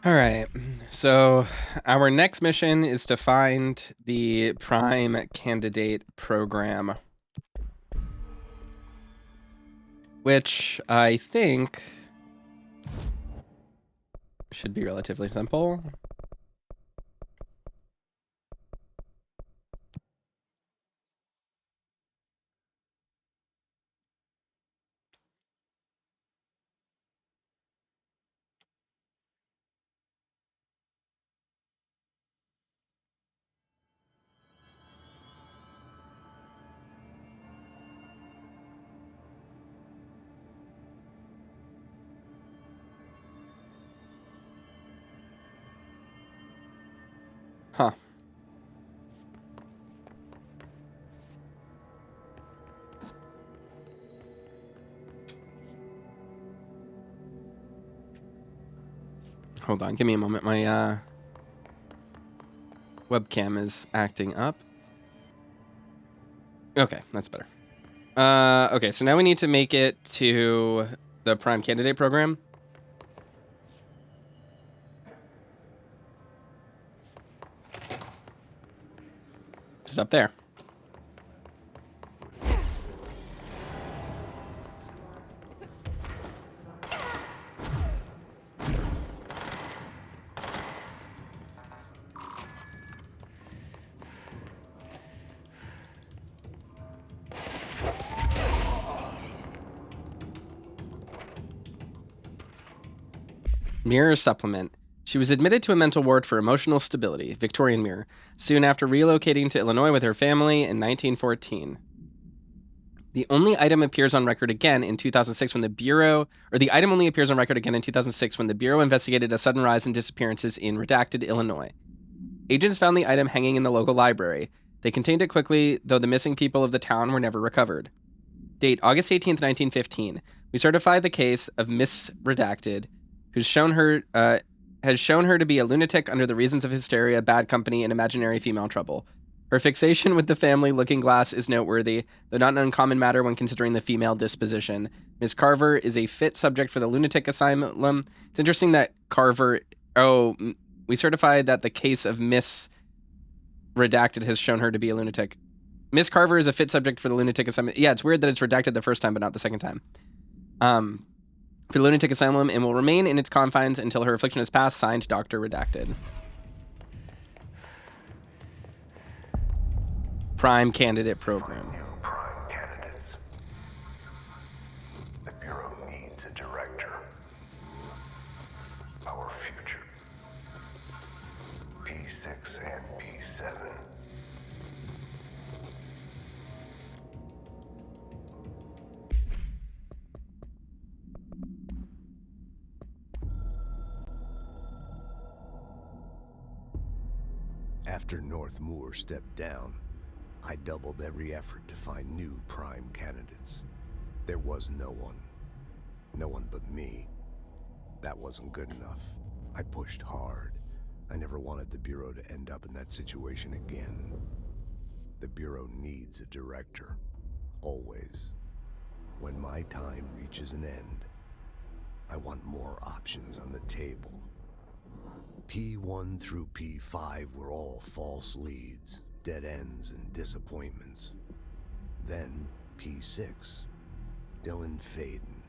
All right. So our next mission is to find the prime candidate program, which I think should be relatively simple. Huh. Hold on, give me a moment. My webcam is acting up. Okay, that's better. Okay, so now we need to make it to the prime candidate program. Just up there. Mirror supplement. She was admitted to a mental ward for emotional stability, Victorian Mirror, soon after relocating to Illinois with her family in 1914. The only item appears on record again in 2006 when the Bureau, or the item only appears on record again in 2006 when the Bureau investigated a sudden rise in disappearances in redacted Illinois. Agents found the item hanging in the local library. They contained it quickly, though the missing people of the town were never recovered. Date August 18th, 1915. We certify the case of Miss Redacted, who's has shown her to be a lunatic under the reasons of hysteria, bad company, and imaginary female trouble. Her fixation with the family looking glass is noteworthy, though not an uncommon matter when considering the female disposition. Miss Carver is a fit subject for the lunatic asylum. It's interesting that Carver. We certified that the case of Miss Redacted has shown her to be a lunatic. Miss Carver is a fit subject for the lunatic asylum. Yeah, it's weird that it's redacted the first time, but not the second time. For the lunatic asylum, and will remain in its confines until her affliction is passed. Signed, Dr. Redacted. Prime candidate program. New prime candidates. The Bureau needs a director. Our future. P6 and P7. After North Moore stepped down, I doubled every effort to find new prime candidates. There was no one. No one but me. That wasn't good enough. I pushed hard. I never wanted the Bureau to end up in that situation again. The Bureau needs a director. Always. When my time reaches an end, I want more options on the table. P1 through P5 were all false leads, dead ends, and disappointments. Then P6, Dylan Faden.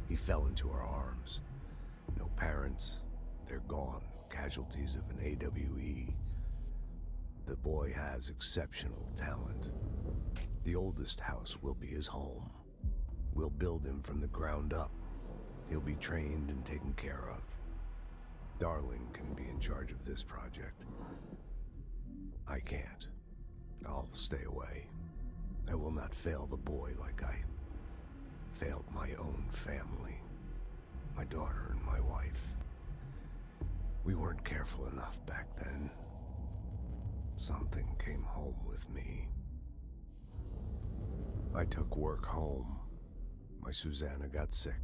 He fell into our arms. No parents, they're gone, casualties of an AWE. The boy has exceptional talent. The oldest house will be his home. We'll build him from the ground up. He'll be trained and taken care of. Darling can be in charge of this project. I can't. I'll stay away. I will not fail the boy like I failed my own family. My daughter and my wife. We weren't careful enough back then. Something came home with me. I took work home. My Susanna got sick.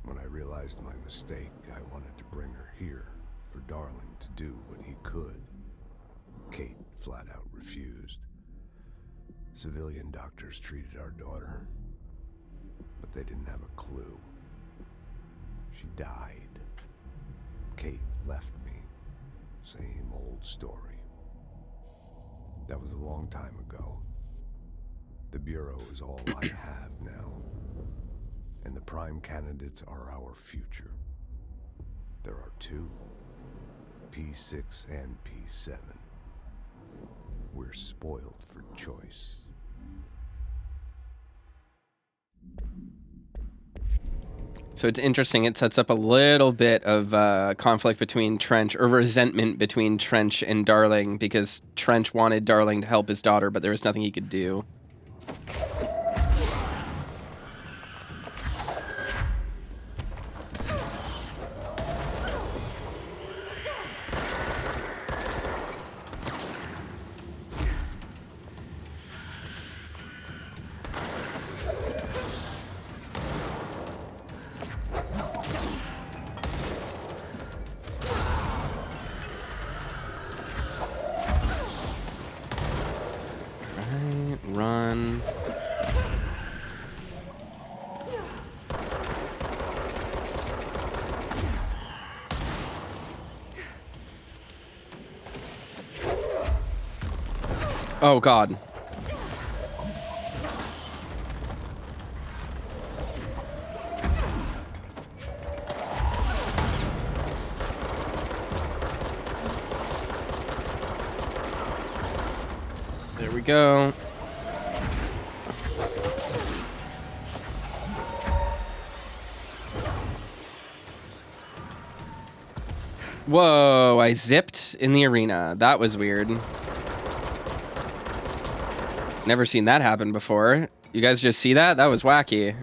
When I realized my mistake, I wanted to bring her here for Darling to do what he could. Kate flat out refused. Civilian doctors treated our daughter, but they didn't have a clue. She died. Kate left me. Same old story. That was a long time ago. The Bureau is all I have now. And the prime candidates are our future. There are two. P6 and P7. We're spoiled for choice. So it's interesting. It sets up a little bit of conflict between Trench, or resentment between Trench and Darling, because Trench wanted Darling to help his daughter, but there was nothing he could do. Run. Oh, God. There we go. Whoa, I zipped in the arena. That was weird. Never seen that happen before. You guys just see that? That was wacky.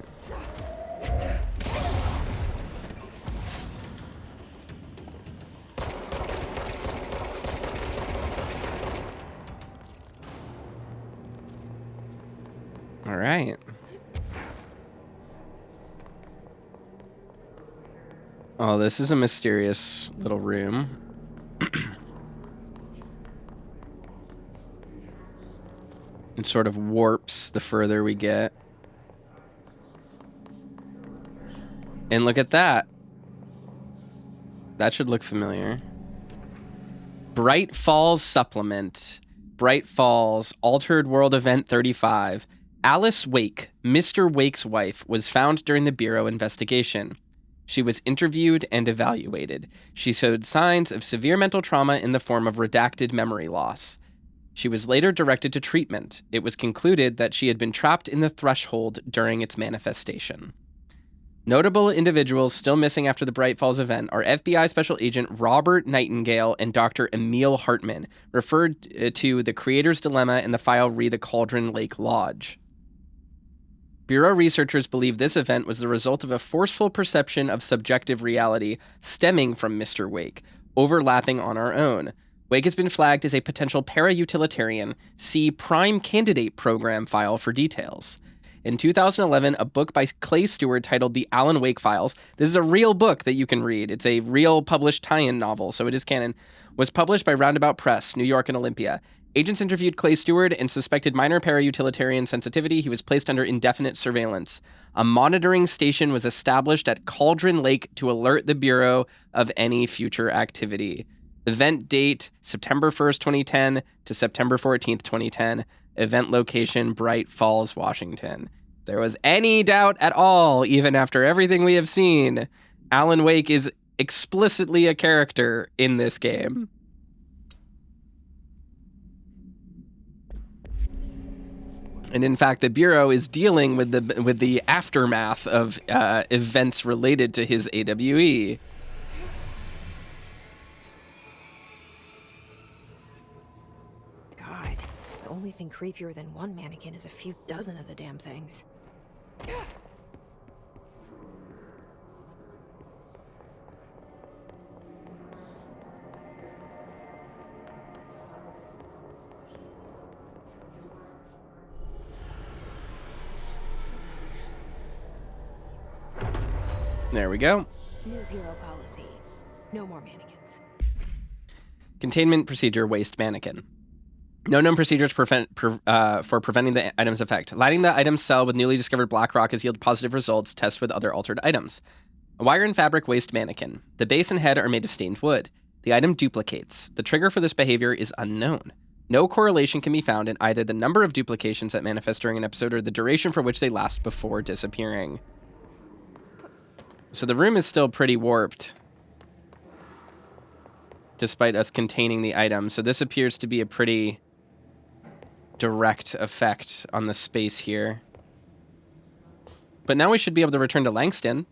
All right. Oh, this is a mysterious little room. It sort of warps the further we get. And look at that. That should look familiar. Bright Falls Supplement. Bright Falls, Altered World Event 35. Alice Wake, Mr. Wake's wife, was found during the Bureau investigation. She was interviewed and evaluated. She showed signs of severe mental trauma in the form of redacted memory loss. She was later directed to treatment. It was concluded that she had been trapped in the threshold during its manifestation. Notable individuals still missing after the Bright Falls event are FBI Special Agent Robert Nightingale and Dr. Emil Hartman, referred to the Creator's Dilemma in the file re the Cauldron Lake Lodge. Bureau researchers believe this event was the result of a forceful perception of subjective reality stemming from Mr. Wake, overlapping on our own. Wake has been flagged as a potential para-utilitarian. See Prime Candidate Program file for details. In 2011, a book by Clay Stewart titled The Alan Wake Files, this is a real book that you can read, it's a real published tie-in novel, so it is canon, was published by Roundabout Press, New York and Olympia. Agents interviewed Clay Stewart and suspected minor para-utilitarian sensitivity. He was placed under indefinite surveillance. A monitoring station was established at Cauldron Lake to alert the Bureau of any future activity. Event date, September 1st, 2010 to September 14th, 2010. Event location, Bright Falls, Washington. If there was any doubt at all, even after everything we have seen, Alan Wake is explicitly a character in this game. And in fact, the Bureau is dealing with the aftermath of events related to his AWE. God, the only thing creepier than one mannequin is a few dozen of the damn things. There we go. New Bureau policy. No more mannequins. Containment procedure, waste mannequin. No known procedures for preventing the item's effect. Lighting the item's cell with newly discovered black rock has yielded positive results. Test with other altered items. A wire and fabric waist mannequin. The base and head are made of stained wood. The item duplicates. The trigger for this behavior is unknown. No correlation can be found in either the number of duplications that manifest during an episode or the duration for which they last before disappearing. So the room is still pretty warped, despite us containing the item. So this appears to be a pretty direct effect on the space here. But now we should be able to return to Langston.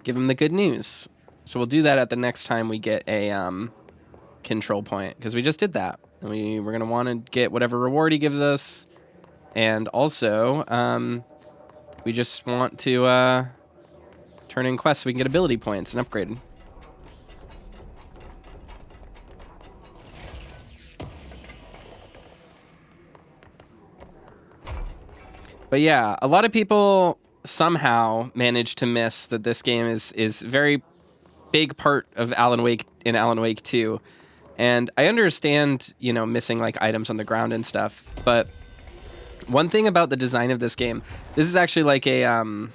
Give him the good news. So we'll do that at the next time we get a control point, because we just did that. And we're going to want to get whatever reward he gives us. And also, we just want to turn in quests so we can get ability points and upgrade. But yeah, a lot of people somehow managed to miss that this game is very big part of Alan Wake in Alan Wake 2. And I understand, missing like items on the ground and stuff. But one thing about the design of this game, this is actually like a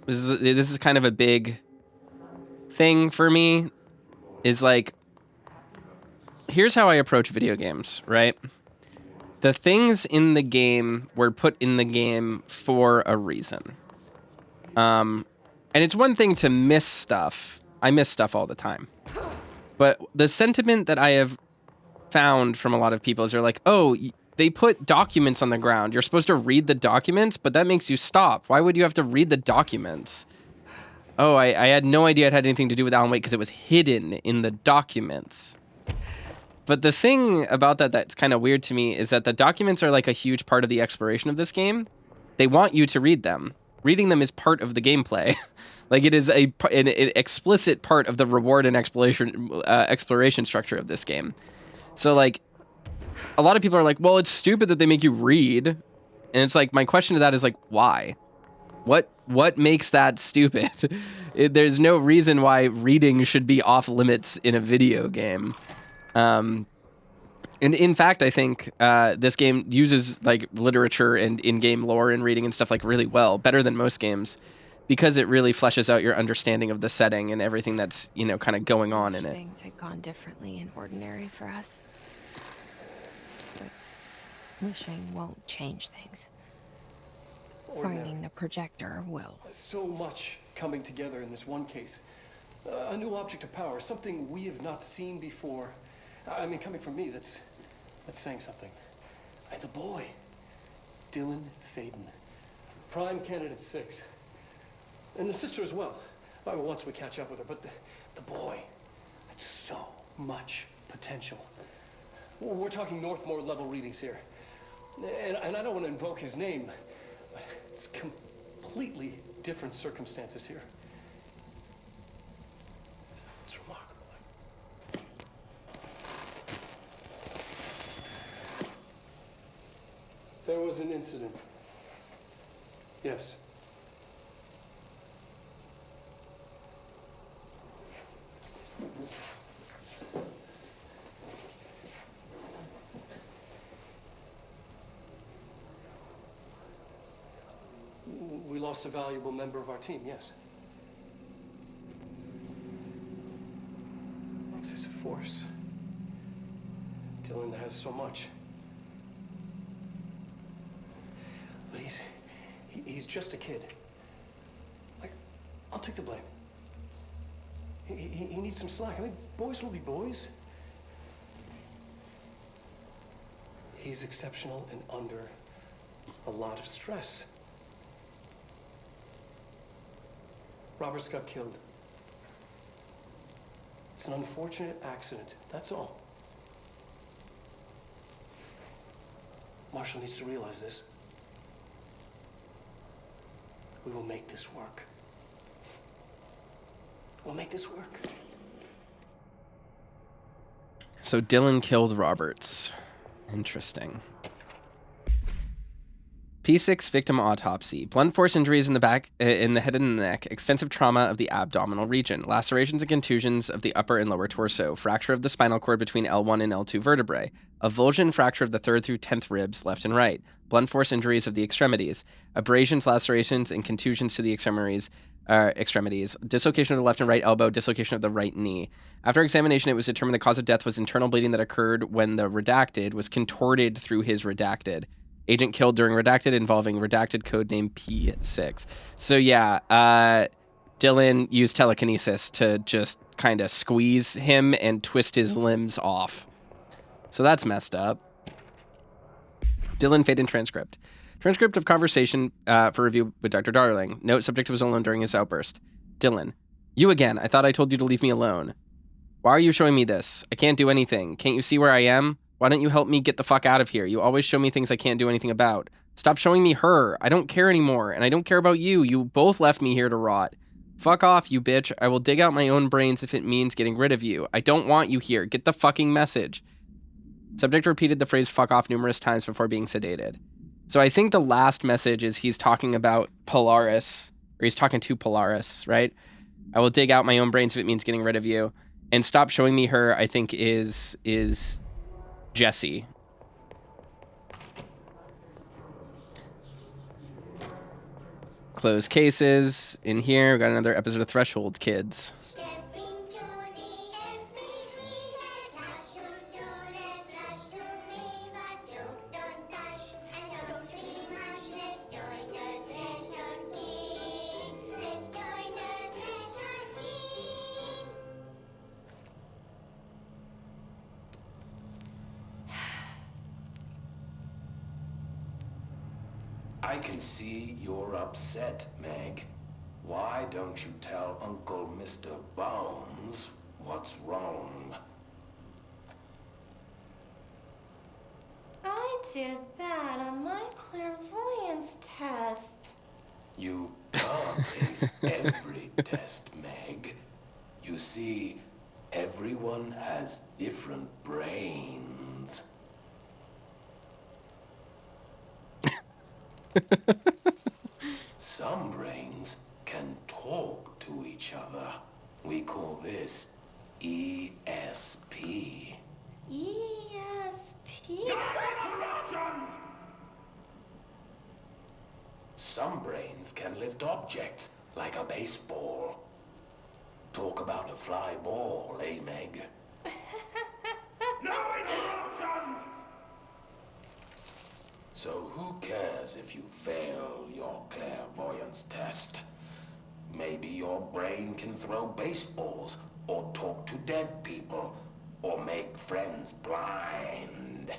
this is kind of a big thing for me, is like, here's how I approach video games, right? The things in the game were put in the game for a reason. And it's one thing to miss stuff. I miss stuff all the time. But the sentiment that I have found from a lot of people is they're like, oh, they put documents on the ground. You're supposed to read the documents, but that makes you stop. Why would you have to read the documents? Oh, I had no idea it had anything to do with Alan Wake because it was hidden in the documents. But the thing about that that's kind of weird to me is that the documents are like a huge part of the exploration of this game. They want you to read them. Reading them is part of the gameplay. Like, it is an explicit part of the reward and exploration structure of this game. So, like, a lot of people are like, well, it's stupid that they make you read. And it's like, my question to that is like, why? What makes that stupid? There's no reason why reading should be off limits in a video game. And in fact, I think this game uses like literature and in-game lore and reading and stuff like really well, better than most games, because it really fleshes out your understanding of the setting and everything that's, kind of going on in it. Things had gone differently in ordinary for us. But wishing won't change things. Finding the projector will. So much coming together in this one case. A new object of power, something we have not seen before. I mean, coming from me, that's saying something. The boy, Dylan Faden, prime candidate 6, and the sister as well. Once we catch up with her, but the boy, that's so much potential. We're talking Northmore level readings here, and I don't want to invoke his name, but it's completely different circumstances here. It's remarkable. There was an incident. Yes. We lost a valuable member of our team, yes. Excessive force. Dylan has so much. But he's just a kid. I'll take the blame. He needs some slack. I mean, boys will be boys. He's exceptional and under a lot of stress. Roberts got killed. It's an unfortunate accident, that's all. Marshall needs to realize this. We will make this work. We'll make this work. So Dylan killed Roberts. Interesting. P6 victim autopsy. Blunt force injuries in the back, in the head and the neck. Extensive trauma of the abdominal region. Lacerations and contusions of the upper and lower torso. Fracture of the spinal cord between L1 and L2 vertebrae. Avulsion fracture of the 3rd through 10th ribs, left and right. Blunt force injuries of the extremities. Abrasions, lacerations, and contusions to the extremities extremities, dislocation of the left and right elbow, dislocation of the right knee. After examination, it was determined the cause of death was internal bleeding that occurred when the redacted was contorted through his redacted. Agent killed during redacted involving redacted codename P6. So yeah, Dylan used telekinesis to just kind of squeeze him and twist his limbs off. So that's messed up. Dylan Faden transcript. Transcript of conversation for review with Dr. Darling. Note, subject was alone during his outburst. Dylan, you again. I thought I told you to leave me alone. Why are you showing me this? I can't do anything. Can't you see where I am? Why don't you help me get the fuck out of here? You always show me things I can't do anything about. Stop showing me her. I don't care anymore, and I don't care about you. You both left me here to rot. Fuck off, you bitch. I will dig out my own brains if it means getting rid of you. I don't want you here. Get the fucking message. Subject repeated the phrase fuck off numerous times before being sedated. So I think the last message is he's talking about Polaris, or he's talking to Polaris, right? I will dig out my own brains if it means getting rid of you. And stop showing me her, I think, is Jesse. Closed cases. In here, we got another episode of Threshold Kids. I can see you're upset, Meg. Why don't you tell Uncle Mr. Bones what's wrong? I did bad on my clairvoyance test. You can't ace every test, Meg. You see, everyone has different brains. Some brains can talk to each other. We call this ESP. ESP? Some brains can lift objects like a baseball. Talk about a fly ball, eh, Meg? No interruptions! So who cares if you fail your clairvoyance test? Maybe your brain can throw baseballs, or talk to dead people, or make friends blind.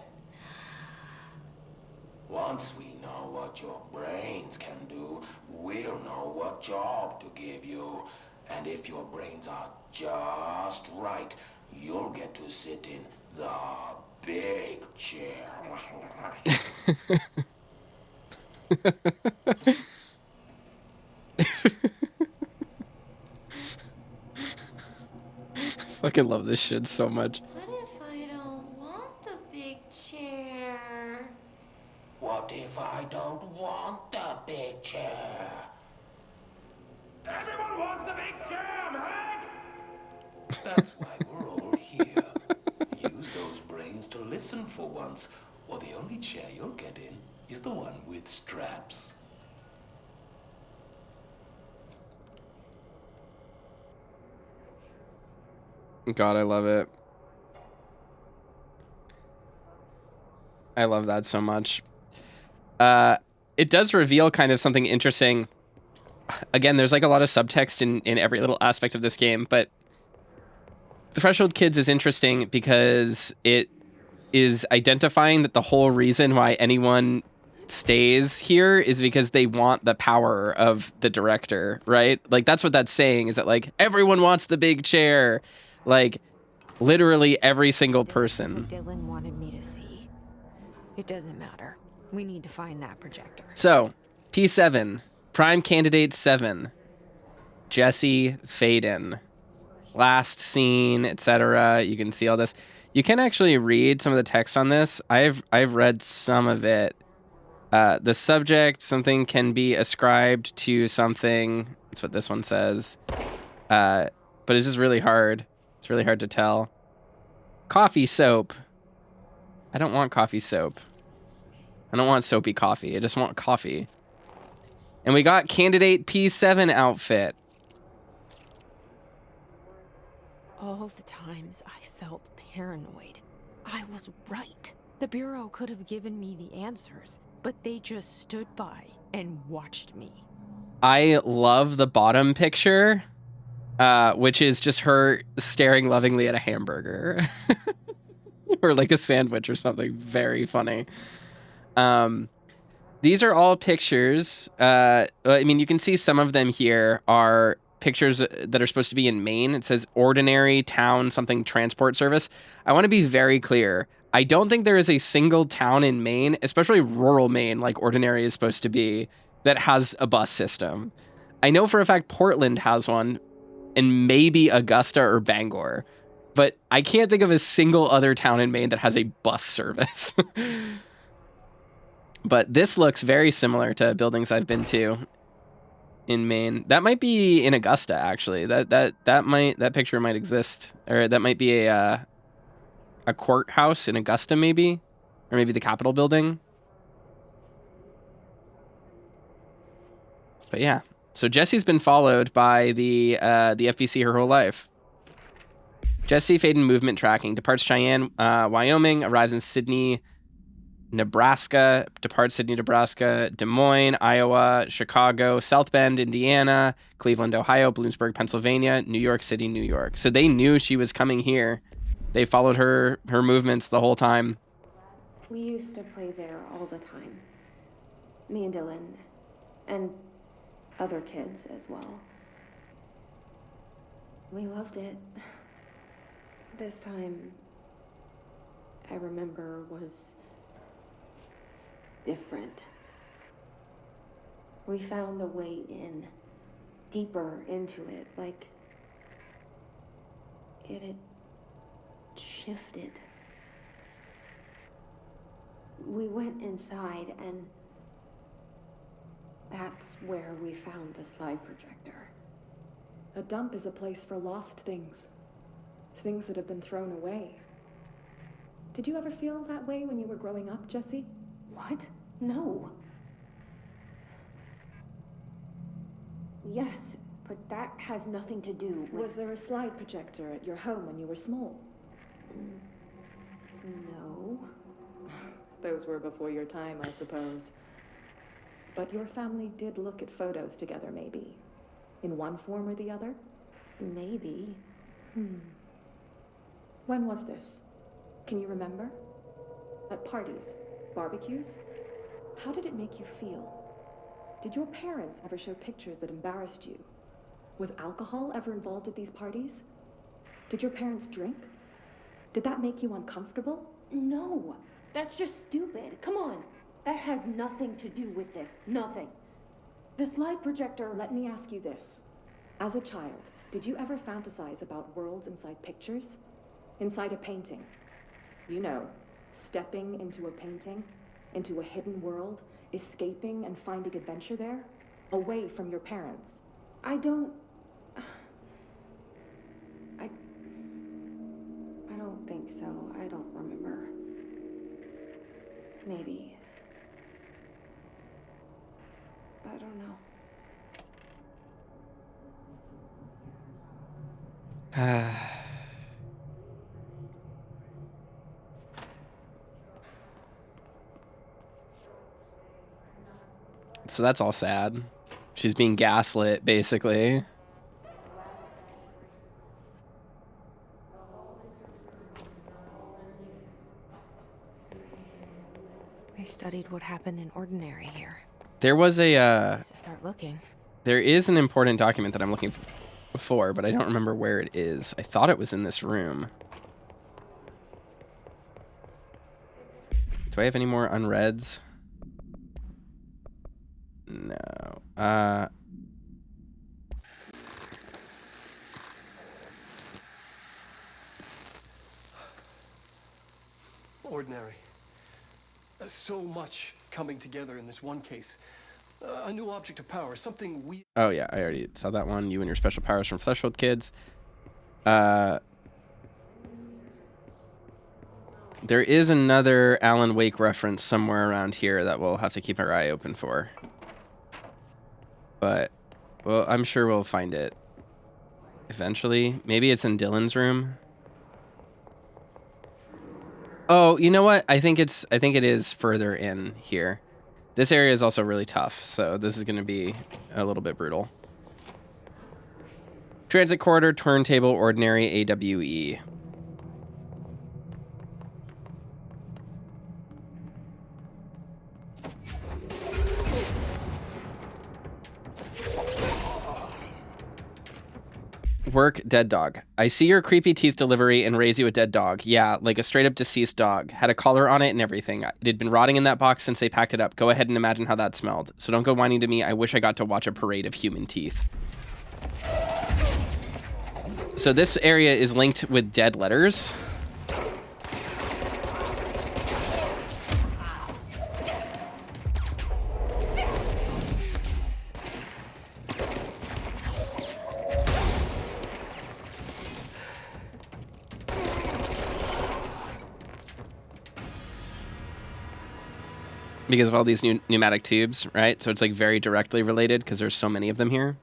Once we know what your brains can do, we'll know what job to give you. And if your brains are just right, you'll get to sit in the big chair. Fucking love this shit so much. What if I don't want the big chair? What if I don't want the big chair? Everyone wants the big chair, Meg! That's why we're all here. Use those brains to listen for once, or the only chair you'll get in is the one with straps. God, I love it. I love that so much. It does reveal kind of something interesting. Again, there's like a lot of subtext in every little aspect of this game, but the Threshold Kids is interesting because it is identifying that the whole reason why anyone stays here is because they want the power of the director, right? Like, that's what that's saying, is that, like, everyone wants the big chair. Like, literally every single person. Dylan wanted me to see. It doesn't matter. We need to find that projector. So, P7, Prime Candidate 7, Jesse Faden. Last scene, etc. You can see all this. You can actually read some of the text on this. I've read some of it. The subject, something can be ascribed to something. That's what this one says. But it's just really hard. It's really hard to tell. Coffee soap. I don't want coffee soap. I don't want soapy coffee. I just want coffee. And we got candidate P7 outfit. All the times I felt paranoid, I was right. The Bureau could have given me the answers, but they just stood by and watched me. I love the bottom picture, which is just her staring lovingly at a hamburger. Or like a sandwich or something. Very funny. These are all pictures. I mean, you can see some of them here are pictures that are supposed to be in Maine. It says ordinary town something transport service. I want to be very clear. I don't think there is a single town in Maine, especially rural Maine, like ordinary is supposed to be, that has a bus system. I know for a fact Portland has one, and maybe Augusta or Bangor, but I can't think of a single other town in Maine that has a bus service. But this looks very similar to buildings I've been to in Maine. That might be in Augusta, actually. That picture might exist, or that might be a courthouse in Augusta, maybe, or maybe the Capitol building. But yeah, so Jesse's been followed by the FBC her whole life. Jesse Faden movement tracking departs Cheyenne, Wyoming, arrives in Sydney, Nebraska, departs Sydney, Nebraska, Des Moines, Iowa, Chicago, South Bend, Indiana, Cleveland, Ohio, Bloomsburg, Pennsylvania, New York City, New York. So they knew she was coming here. They followed her movements the whole time. We used to play there all the time. Me and Dylan, and other kids as well. We loved it. This time, I remember, was different. We found a way in, deeper into it, like it had shifted. We went inside, and that's where we found the slide projector. A dump is a place for lost things. Things that have been thrown away. Did you ever feel that way when you were growing up, Jesse? What? No. Yes, but that has nothing to do with... Was there a slide projector at your home when you were small? No. Those were before your time, I suppose. But your family did look at photos together, maybe? In one form or the other? Maybe. When was this? Can you remember? At parties? Barbecues? How did it make you feel? Did your parents ever show pictures that embarrassed you? Was alcohol ever involved at these parties? Did your parents drink? Did that make you uncomfortable? No, that's just stupid. Come on. That has nothing to do with this. Nothing. The slide projector... Let me ask you this. As a child, did you ever fantasize about worlds inside pictures? Inside a painting? You know, stepping into a painting, into a hidden world, escaping and finding adventure there, away from your parents. I don't think so. I don't remember. Maybe. I don't know. So that's all sad. She's being gaslit, basically. They studied what happened in ordinary here. There was To start looking. there is an important document that I'm looking for, but I don't remember where it is. I thought it was in this room. Do I have any more unreads? No. Ordinary. So much coming together in this one case. A new object of power, something we... Oh, yeah, I already saw that one. You and your special powers from Threshold Kids. There is another Alan Wake reference somewhere around here that we'll have to keep our eye open for. But, well, I'm sure we'll find it eventually. Maybe it's in Dylan's room. Oh, you know what? I think it is further in here. This area is also really tough, so this is going to be a little bit brutal. Transit corridor, turntable, ordinary, AWE. Work, dead dog. I see your creepy teeth delivery and raise you a dead dog. Yeah, like a straight up deceased dog. Had a collar on it and everything. It had been rotting in that box since they packed it up. Go ahead and imagine how that smelled. So don't go whining to me. I wish I got to watch a parade of human teeth. So this area is linked with dead letters. Because of all these pneumatic tubes, right? So it's like very directly related because there's so many of them here.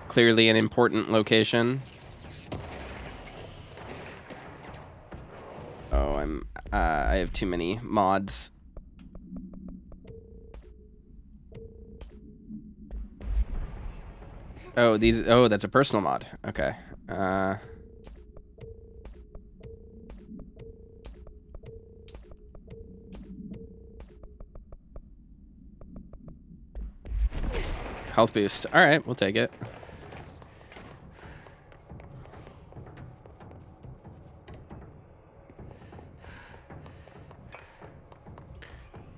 Clearly an important location. Oh, I have too many mods. Oh, that's a personal mod. Okay. Health boost. All right, we'll take it.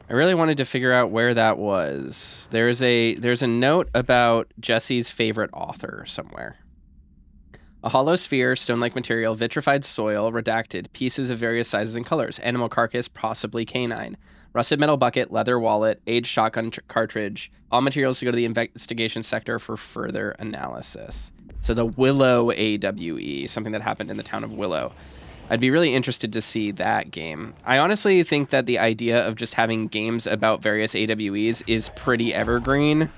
I really wanted to figure out where that was. There's a note about Jesse's favorite author somewhere. A hollow sphere, stone-like material, vitrified soil, redacted, pieces of various sizes and colors, animal carcass, possibly canine, rusted metal bucket, leather wallet, aged shotgun cartridge, all materials to go to the investigation sector for further analysis. So the Willow AWE, something that happened in the town of Willow. I'd be really interested to see that game. I honestly think that the idea of just having games about various AWEs is pretty evergreen.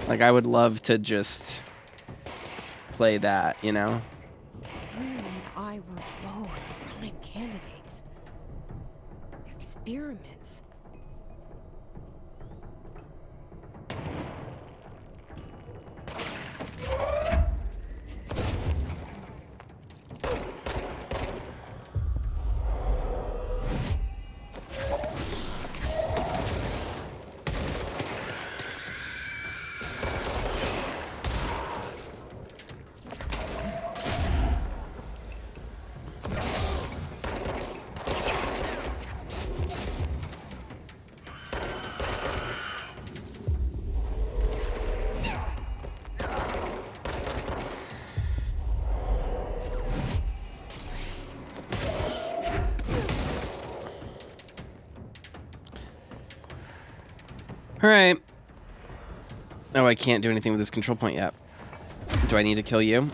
Like, I would love to just play that, you know? Dylan and I were both prime candidates. Experiments. All right. Oh, I can't do anything with this control point yet. Do I need to kill you?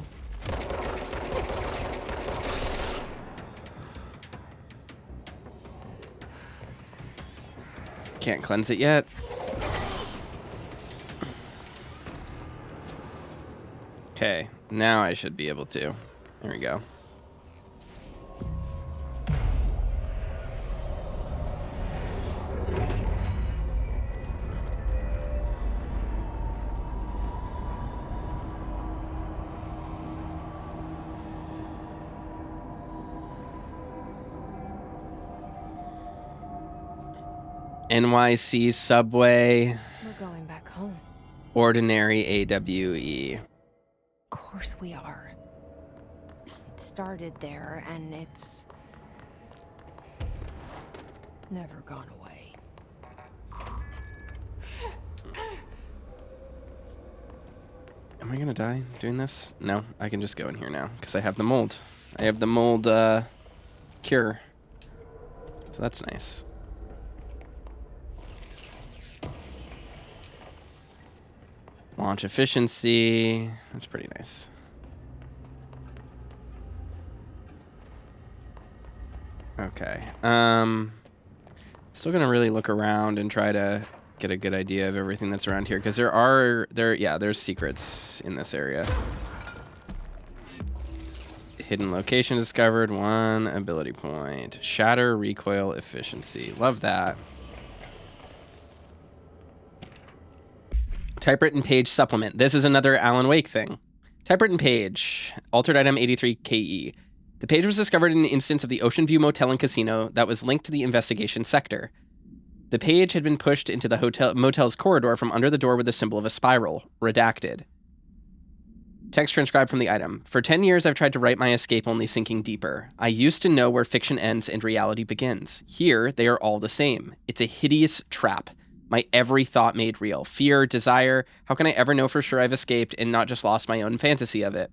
Can't cleanse it yet. Okay, now I should be able to. There we go. NYC subway. We're going back home. Ordinary AWE. Of course we are. It started there, and it's never gone away. Am I gonna die doing this? No, I can just go in here now because I have the mold. I have the mold cure. So that's nice. Launch efficiency. That's pretty nice. Okay. Still gonna really look around and try to get a good idea of everything that's around here, because there's secrets in this area. Hidden location discovered, 1 ability point. Shatter recoil efficiency. Love that. Typewritten page supplement. This is another Alan Wake thing. Typewritten page. Altered item 83 KE. The page was discovered in an instance of the Ocean View Motel and Casino that was linked to the investigation sector. The page had been pushed into the motel's corridor from under the door with the symbol of a spiral. Redacted. Text transcribed from the item. For 10 years, I've tried to write my escape, only sinking deeper. I used to know where fiction ends and reality begins. Here, they are all the same. It's a hideous trap. My every thought made real. Fear, desire. How can I ever know for sure I've escaped and not just lost my own fantasy of it?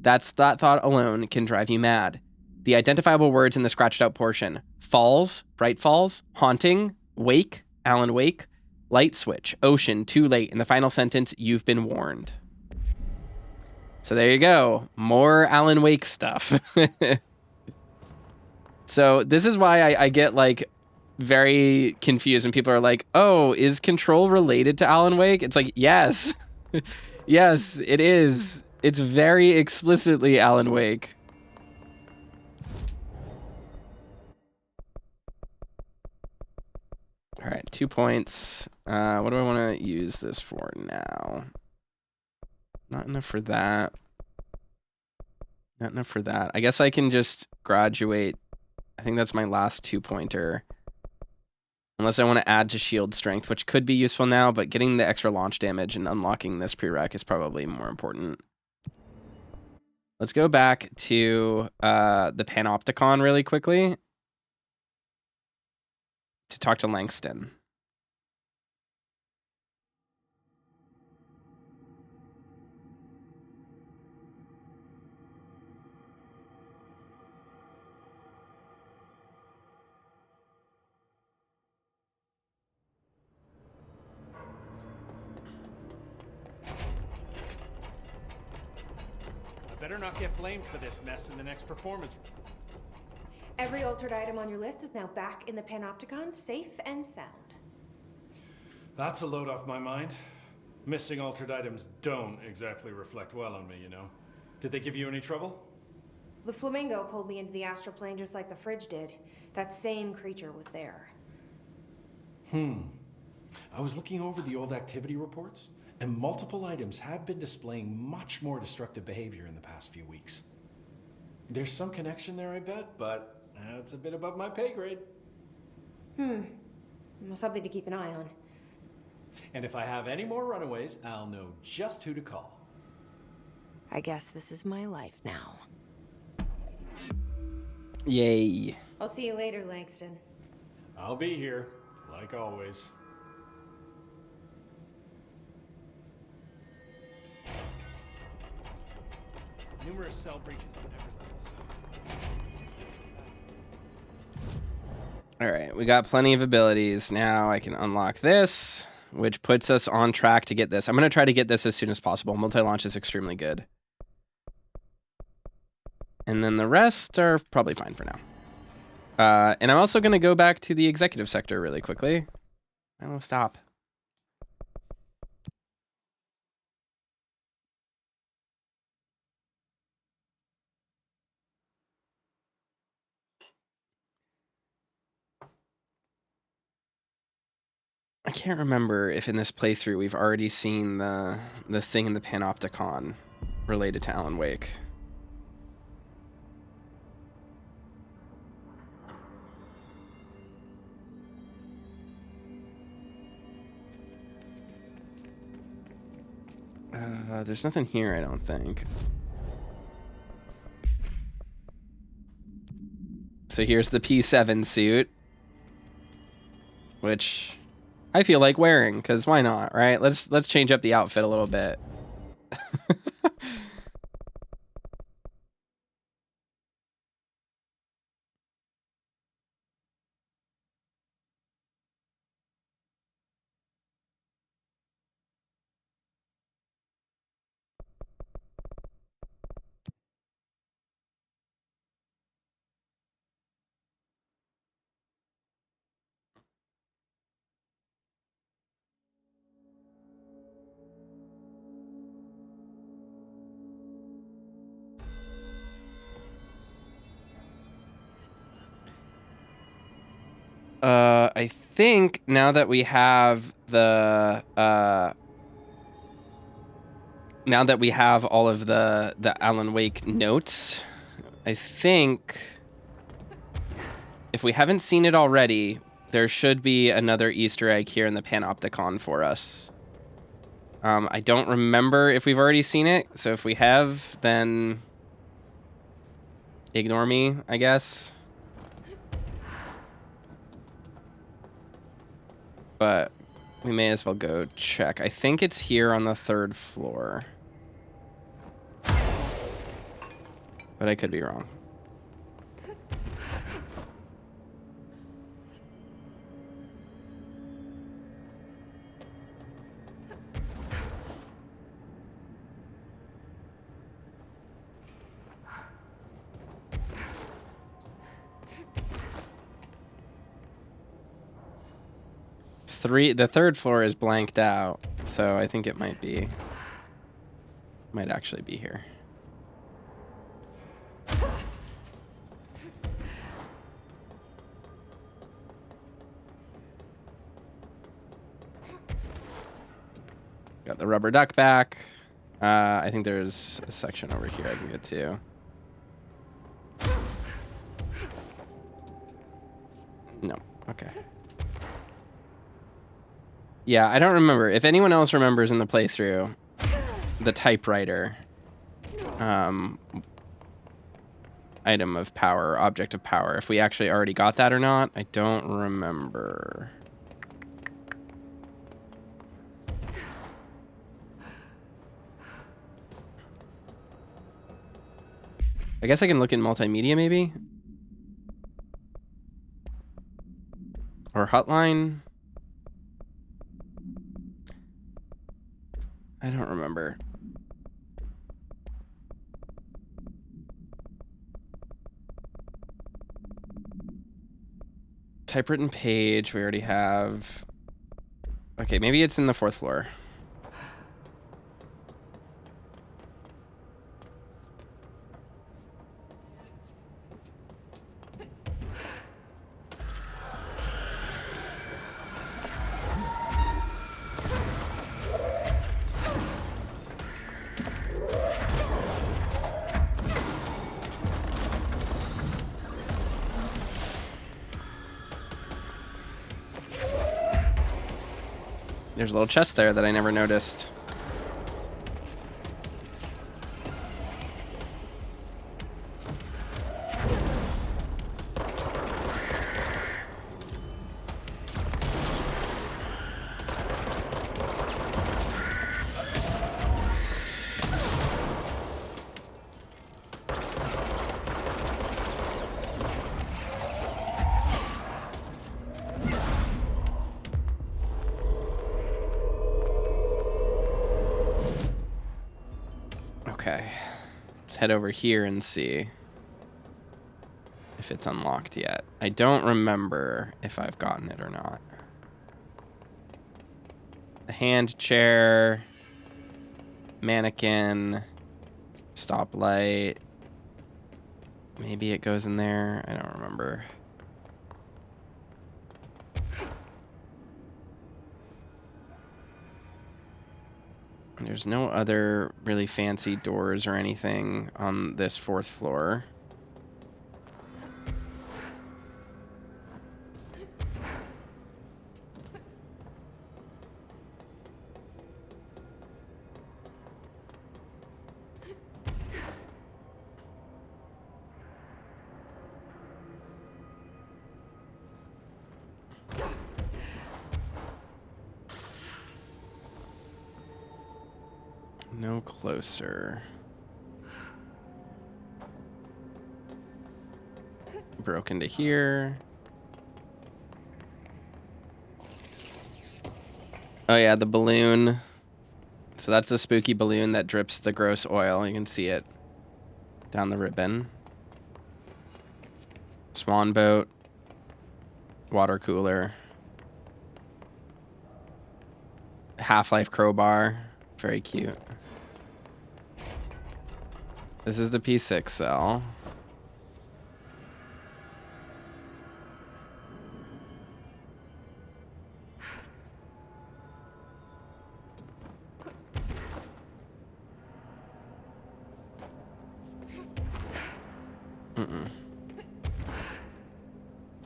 That thought alone can drive you mad. The identifiable words in the scratched out portion. Falls, Bright Falls, haunting, wake, Alan Wake, light switch, ocean, too late. In the final sentence, you've been warned. So there you go. More Alan Wake stuff. So this is why I get like very confused when people are like, oh, is Control related to Alan Wake? It's like, yes. Yes, it is. It's very explicitly Alan Wake. All right, 2 points. What do I want to use this for now? Not enough for that. Not enough for that. I guess I can just graduate. I think that's my last 2-pointer. Unless I want to add to shield strength, which could be useful now, but getting the extra launch damage and unlocking this prereq is probably more important. Let's go back to the Panopticon really quickly to talk to Langston. Better not get blamed for this mess in the next performance. Every altered item on your list is now back in the Panopticon, safe and sound. That's a load off my mind. Missing altered items don't exactly reflect well on me, you know. Did they give you any trouble? The flamingo pulled me into the astral plane just like the fridge did. That same creature was there. I was looking over the old activity reports, and multiple items have been displaying much more destructive behavior in the past few weeks. There's some connection there, I bet, but it's a bit above my pay grade. Well, something to keep an eye on. And if I have any more runaways, I'll know just who to call. I guess this is my life now. Yay. I'll see you later, Langston. I'll be here, like always. Numerous cell breaches on every level. All right, we got plenty of abilities. Now I can unlock this, which puts us on track to get this. I'm going to try to get this as soon as possible. Multi-launch is extremely good. And then the rest are probably fine for now. And I'm also going to go back to the executive sector really quickly. I will stop. I can't remember if in this playthrough we've already seen the thing in the Panopticon related to Alan Wake. There's nothing here, I don't think. So here's the P7 suit, which I feel like wearing, because why not, right? Let's change up the outfit a little bit. I think now that we have the now that we have all of the Alan Wake notes, I think if we haven't seen it already, there should be another Easter egg here in the Panopticon for us. I don't remember if we've already seen it, so if we have, then ignore me, I guess. But we may as well go check. I think it's here on the 3rd floor. But I could be wrong. The 3rd floor is blanked out, so I think it might actually be here. Got the rubber duck back. I think there's a section over here I can get to. No, okay. Yeah, I don't remember. If anyone else remembers in the playthrough, the typewriter item of power, object of power, if we actually already got that or not, I don't remember. I guess I can look in multimedia maybe? Or hotline? I don't remember. Typewritten page, we already have. Okay, maybe it's in the 4th floor. There's a little chest there that I never noticed. Okay, let's head over here and see if it's unlocked yet. I don't remember if I've gotten it or not. The hand chair, mannequin, stoplight. Maybe it goes in there. I don't remember. There's no other really fancy doors or anything on this 4th floor. No closer. Broke into here. Oh yeah, the balloon. So that's the spooky balloon that drips the gross oil. You can see it down the ribbon. Swan boat. Water cooler. Half-Life crowbar. Very cute. This is the P6 cell.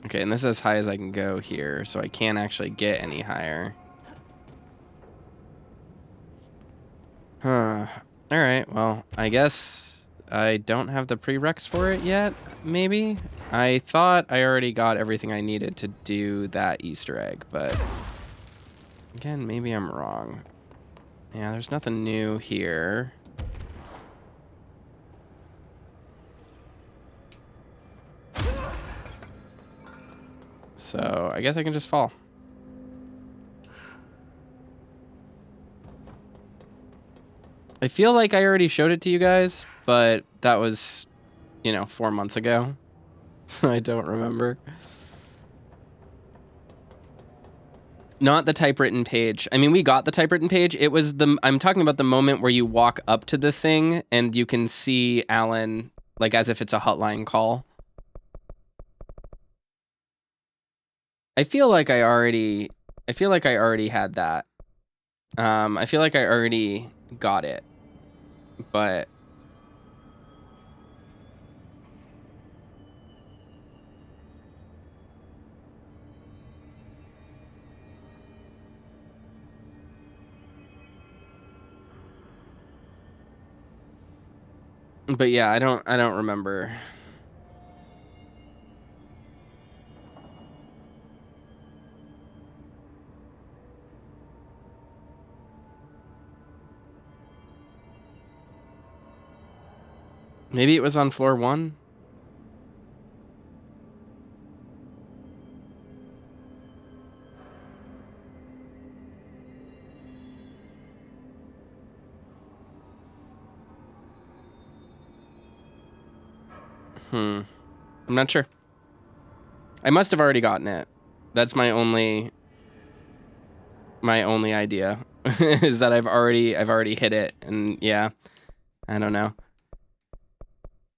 Okay, and this is as high as I can go here, so I can't actually get any higher. Huh. Alright, well, I guess I don't have the prereqs for it yet, maybe? I thought I already got everything I needed to do that Easter egg, but again, maybe I'm wrong. Yeah, there's nothing new here. So I guess I can just fall. I feel like I already showed it to you guys, but that was, you know, 4 months ago. So I don't remember. Not the typewritten page. I mean, we got the typewritten page. It was I'm talking about the moment where you walk up to the thing and you can see Alan, like, as if it's a hotline call. I feel like I already had that. I feel like I already got it, but yeah, I don't remember. Maybe it was on floor 1. I'm not sure. I must have already gotten it. That's my only idea is that I've already hit it, and yeah, I don't know.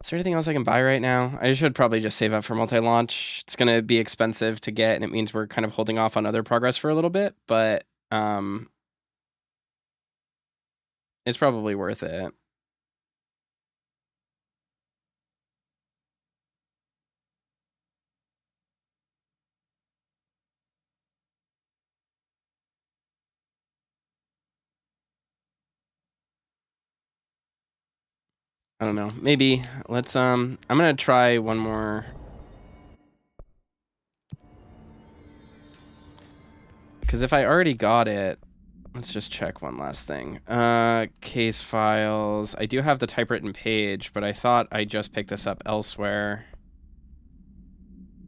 Is there anything else I can buy right now? I should probably just save up for multi-launch. It's gonna be expensive to get, and it means we're kind of holding off on other progress for a little bit, but it's probably worth it. I don't know. Maybe let's I'm gonna try one more. Because if I already got it, let's just check one last thing. Case files. I do have the typewritten page, but I thought I just picked this up elsewhere.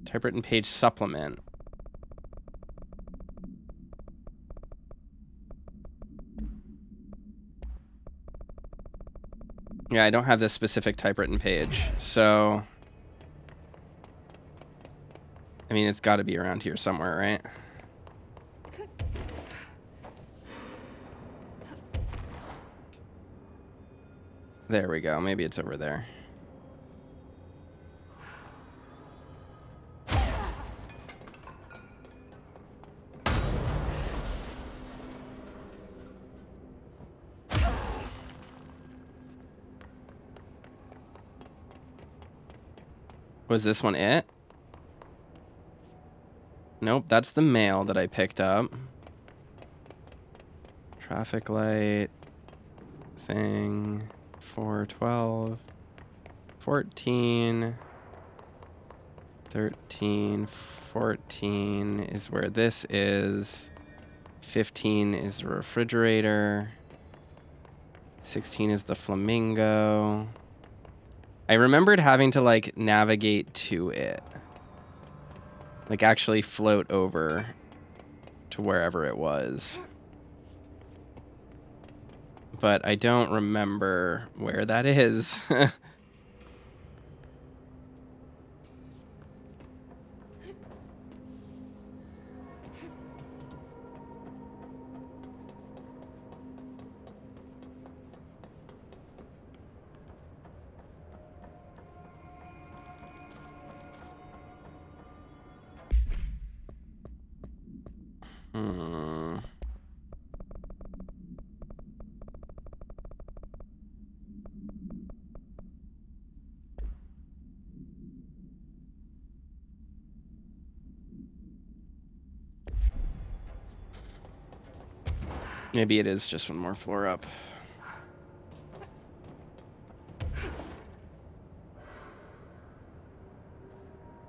Typewritten page supplement. Yeah, I don't have this specific typewritten page, so I mean, it's got to be around here somewhere, right? There we go. Maybe it's over there. Was this one it? Nope, that's the mail that I picked up. Traffic light thing. 412. 14. 13. 14 is where this is. 15 is the refrigerator. 16 is the flamingo. I remembered having to, like, navigate to it. Like, actually float over to wherever it was. But I don't remember where that is. Maybe it is just one more floor up.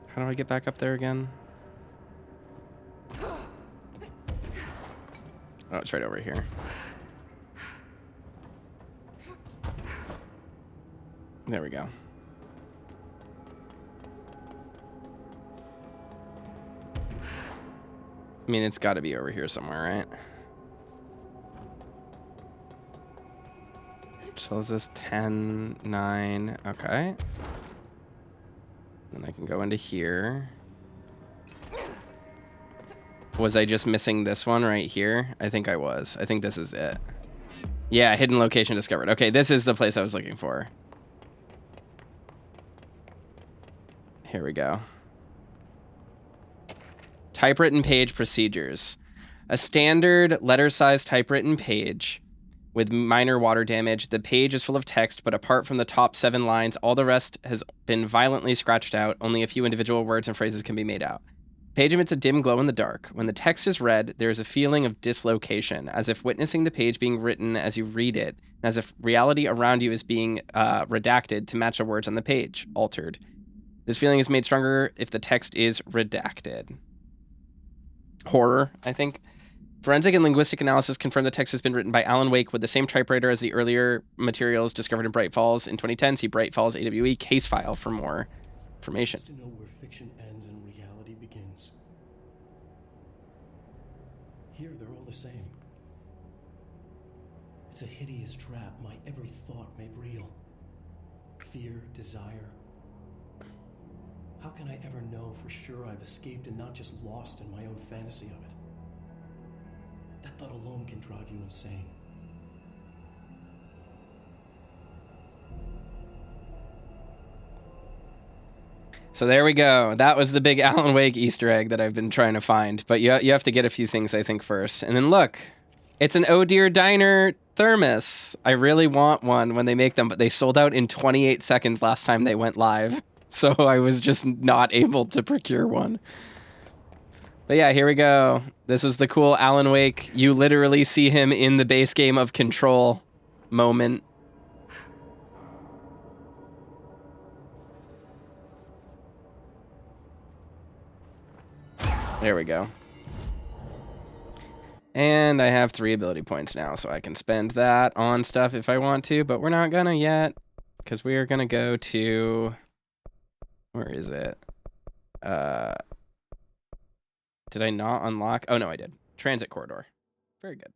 How do I get back up there again? Oh, it's right over here. There we go. I mean, it's got to be over here somewhere, right? So is this 10, 9? Okay. Then I can go into here. Was I just missing this one right here? I think I was. I think this is it. Yeah, hidden location discovered. Okay, this is the place I was looking for. Here we go. Typewritten page procedures. A standard letter-sized typewritten page with minor water damage. The page is full of text, but apart from the top 7 lines, all the rest has been violently scratched out. Only a few individual words and phrases can be made out. Page emits a dim glow in the dark. When the text is read, there is a feeling of dislocation, as if witnessing the page being written as you read it, and as if reality around you is being redacted to match the words on the page, altered. This feeling is made stronger if the text is redacted. Horror, I think. Forensic and linguistic analysis confirmed the text has been written by Alan Wake with the same typewriter as the earlier materials discovered in Bright Falls in 2010. See Bright Falls AWE case file for more information. To know where fiction ends and reality begins. Here, they're all the same. It's a hideous trap, my every thought made real. Fear, desire. How can I ever know for sure I've escaped and not just lost in my own fantasy of it? That thought alone can drive you insane. So there we go. That was the big Alan Wake Easter egg that I've been trying to find. But you have to get a few things, I think, first. And then look, it's an Oh Dear Diner thermos. I really want one when they make them, but they sold out in 28 seconds last time they went live. So I was just not able to procure one. But yeah, here we go. This was the cool Alan Wake. You literally see him in the base game of Control moment. There we go. And I have 3 ability points now, so I can spend that on stuff if I want to, but we're not gonna yet, because we are gonna go to... Where is it? Did I not unlock? Oh, no, I did. Transit corridor. Very good.